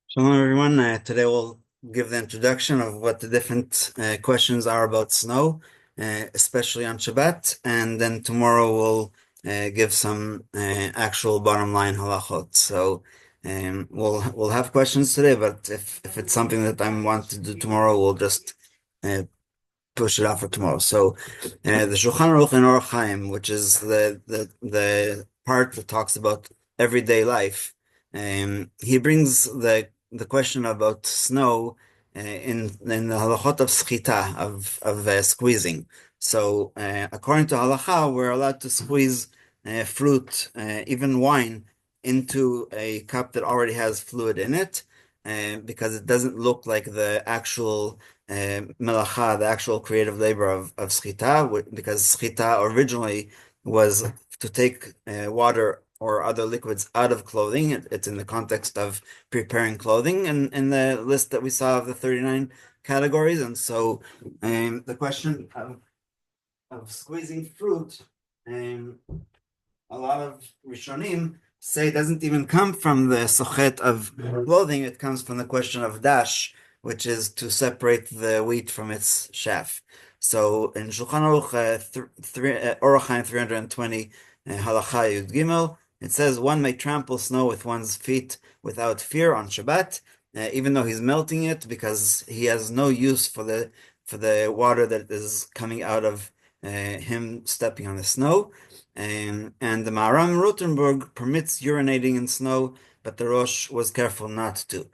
Shalom, everyone. Today we'll give the introduction of what the different questions are about snow, especially on Shabbat, and then tomorrow we'll give some actual bottom line halachot. So we'll have questions today, but if it's something that I want to do tomorrow, we'll just uh, push it off for tomorrow. So the Shulchan Aruch in Orach Chaim, which is the part that talks about everyday life, he brings the question about snow in the halachot of schita of squeezing. So according to halacha, we're allowed to squeeze fruit, even wine, into a cup that already has fluid in it, because it doesn't look like the actual melacha, the actual creative labor of schita, because schita originally was to take water or other liquids out of clothing. It's in the context of preparing clothing and in the list that we saw of the 39 categories. And so the question of squeezing fruit, um, a lot of Rishonim say it doesn't even come from the sochet of clothing, it comes from the question of dash, which is to separate the wheat from its chaff. So in Shulchan Aruch, Orach Chaim 320, Halacha Yud Gimel, it says one may trample snow with one's feet without fear on Shabbat, even though he's melting it, because he has no use for the water that is coming out of him stepping on the snow. And the Maharam Rothenburg permits urinating in snow, but the Rosh was careful not to.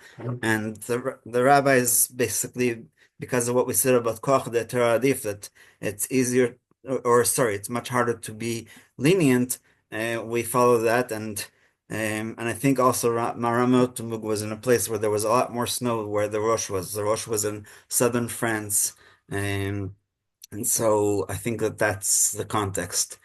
And the rabbis basically, because of what we said about Koch de Torah Adif, that it's easier, or sorry, it's much harder to be lenient. We follow that, and I think also Maharam Rothenburg was in a place where there was a lot more snow where the Rosh was. The Rosh was in southern France. Um, and so I think that that's the context.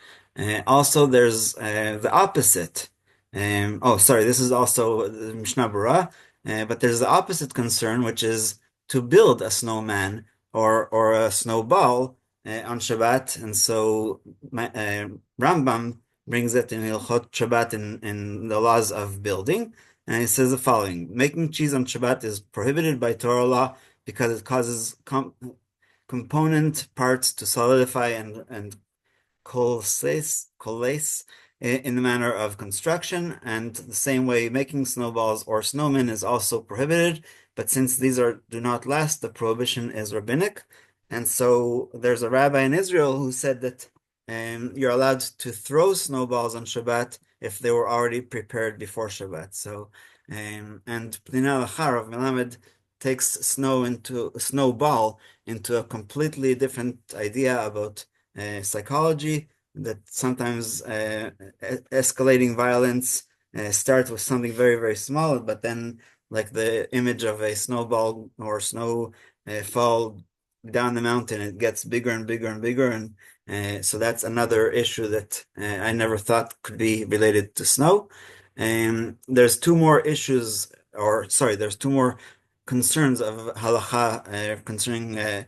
Also, there's the opposite. Oh, sorry, this is also the Mishnah Berurah, but there's the opposite concern, which is to build a snowman or a snowball on Shabbat. And so Rambam brings it in Hilchot Shabbat in the laws of building. And he says the following: making cheese on Shabbat is prohibited by Torah law because it causes component parts to solidify and coalesce in the manner of construction, and the same way making snowballs or snowmen is also prohibited, but since these are do not last, the prohibition is rabbinic. And so there's a rabbi in Israel who said that you're allowed to throw snowballs on Shabbat if they were already prepared before Shabbat. So and Peninei of Melamed takes snowball into a completely different idea about psychology, that sometimes escalating violence starts with something very, very small, but then like the image of a snowball or snow fall down the mountain, it gets bigger and bigger and bigger. And so that's another issue that I never thought could be related to snow. There's two more issues, or sorry, there's two more concerns of halacha concerning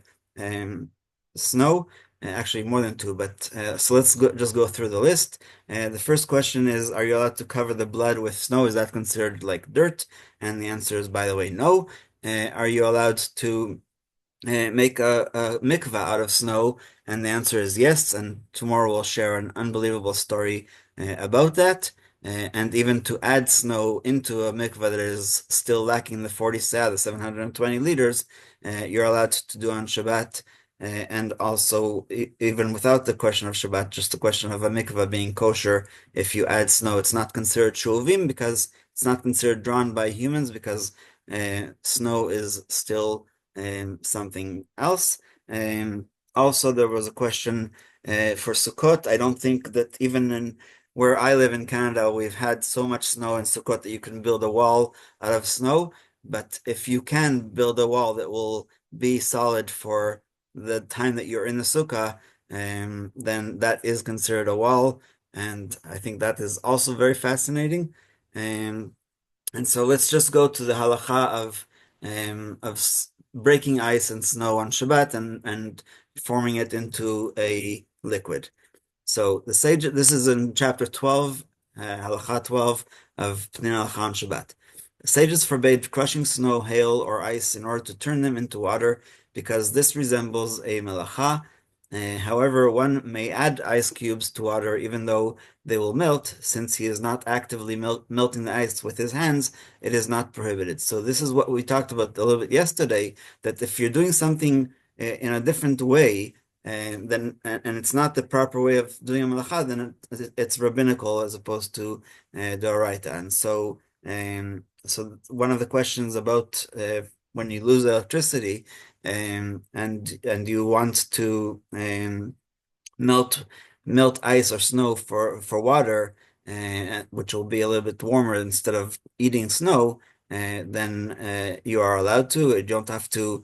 snow. Actually, more than two, but so let's just go through the list. The first question is, are you allowed to cover the blood with snow? Is that considered like dirt? And the answer is, by the way, no. Are you allowed to make a mikvah out of snow? And the answer is yes. And tomorrow we'll share an unbelievable story about that. And even to add snow into a mikvah that is still lacking the 40 sa, the 720 liters, you're allowed to do on Shabbat. And also, even without the question of Shabbat, just the question of a mikvah being kosher, if you add snow, it's not considered shuvim because it's not considered drawn by humans, because snow is still something else. Also, there was a question for Sukkot. I don't think that even in where I live in Canada, we've had so much snow in Sukkot that you can build a wall out of snow. But if you can build a wall that will be solid for the time that you're in the sukkah, then that is considered a wall. And I think that is also very fascinating. Um, and so let's just go to the halacha of breaking ice and snow on Shabbat and forming it into a liquid. So the sage, this is in chapter 12, halacha 12 of Peninei on Shabbat. Sages forbade crushing snow, hail, or ice in order to turn them into water because this resembles a melacha. However, one may add ice cubes to water even though they will melt, since he is not actively melting the ice with his hands, it is not prohibited. So this is what we talked about a little bit yesterday, that if you're doing something in a different way, and it's not the proper way of doing a melacha, then it's rabbinical as opposed to d'oraita. And so one of the questions about when you lose electricity, and you want to melt ice or snow for water, which will be a little bit warmer instead of eating snow, then you are allowed to. You don't have to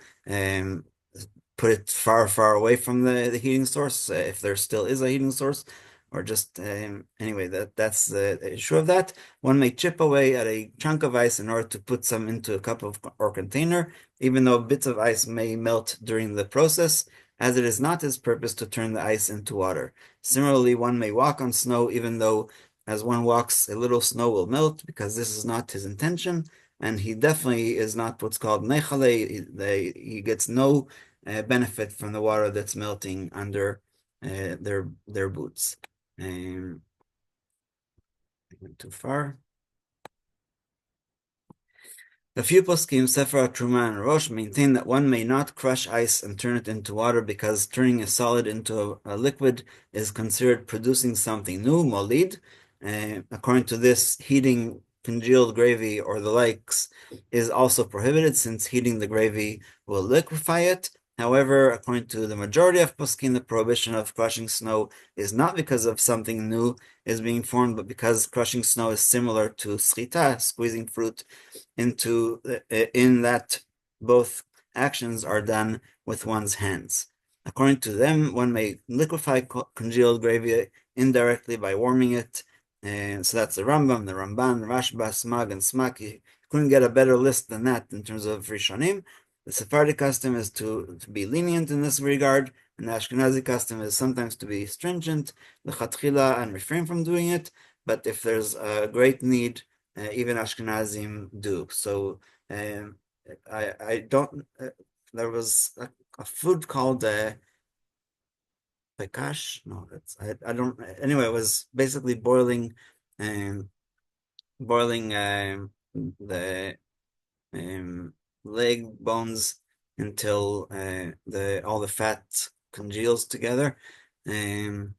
put it far, far away from the heating source, if there still is a heating source, or just anyway, that's the issue of that. One may chip away at a chunk of ice in order to put some into a cup or container, even though bits of ice may melt during the process, as it is not his purpose to turn the ice into water. Similarly, one may walk on snow, even though as one walks, a little snow will melt, because this is not his intention, and he definitely is not what's called nechale. He gets no benefit from the water that's melting under their boots. I went too far. The few poskim, Sefer Truma and Rosh, maintain that one may not crush ice and turn it into water because turning a solid into a liquid is considered producing something new, molid. According to this, heating congealed gravy or the likes is also prohibited, since heating the gravy will liquefy it. However, according to the majority of poskim, the prohibition of crushing snow is not because of something new is being formed, but because crushing snow is similar to schita, squeezing fruit, in that both actions are done with one's hands. According to them, one may liquefy congealed gravy indirectly by warming it. And so that's the Rambam, the Ramban, Rashba, Smag, and Smak. You couldn't get a better list than that in terms of Rishonim. The Sephardic custom is to be lenient in this regard, and the Ashkenazi custom is sometimes to be stringent, l'chatchila, and refrain from doing it. But if there's a great need, even Ashkenazim do. So I don't. There was a food called pekash. No, that's I don't. Anyway, it was basically um, boiling the leg bones until the all the fat congeals together. Um,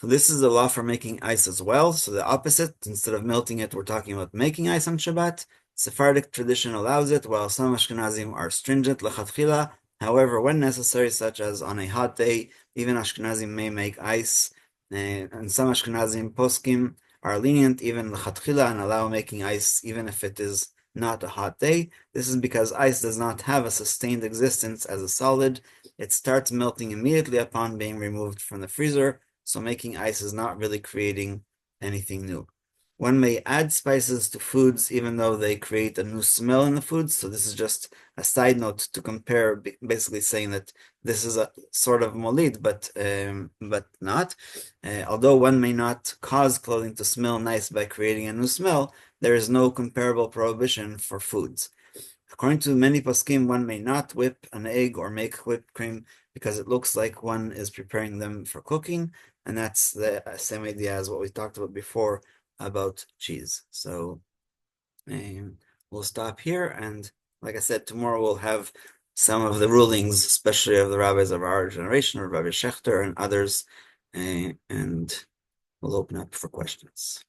So this is a law for making ice as well. So the opposite, instead of melting it, we're talking about making ice on Shabbat. Sephardic tradition allows it, while some Ashkenazim are stringent lechatchila. However, when necessary, such as on a hot day, even Ashkenazim may make ice. And some Ashkenazim poskim are lenient even lechatchila and allow making ice even if it is not a hot day. This is because ice does not have a sustained existence as a solid. It starts melting immediately upon being removed from the freezer, so making ice is not really creating anything new. One may add spices to foods even though they create a new smell in the foods. So this is just a side note to compare, basically saying that this is a sort of molid, but not. Although one may not cause clothing to smell nice by creating a new smell, there is no comparable prohibition for foods. According to many poskim, one may not whip an egg or make whipped cream because it looks like one is preparing them for cooking, and that's the same idea as what we talked about before about cheese. So we'll stop here, and like I said, tomorrow we'll have some of the rulings, especially of the rabbis of our generation, or Rabbi Schechter and others, and we'll open up for questions.